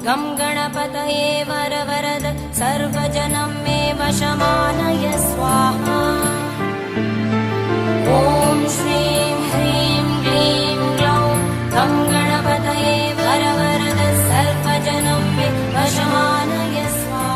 गं गणपतये वरवरद सर्वजनं मे वशमानय स्वाहा। ॐ श्रीं ह्रीं क्लीं ग्लौं गं गणपतये वरवरद सर्वजनं मे वशमानय स्वाहा।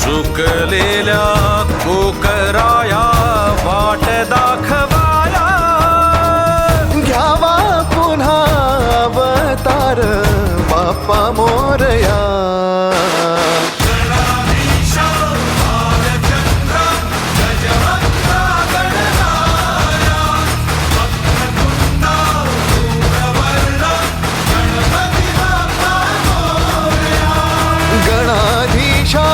सुकलेल्या कोकराया वाट दाखवाया, घ्यावा पुन्हा अवतार बाप्पा मोरया। गणाधीशा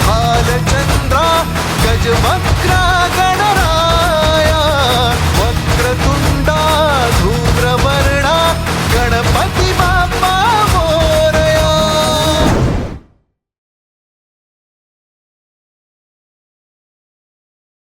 भालचंद्रा गजमग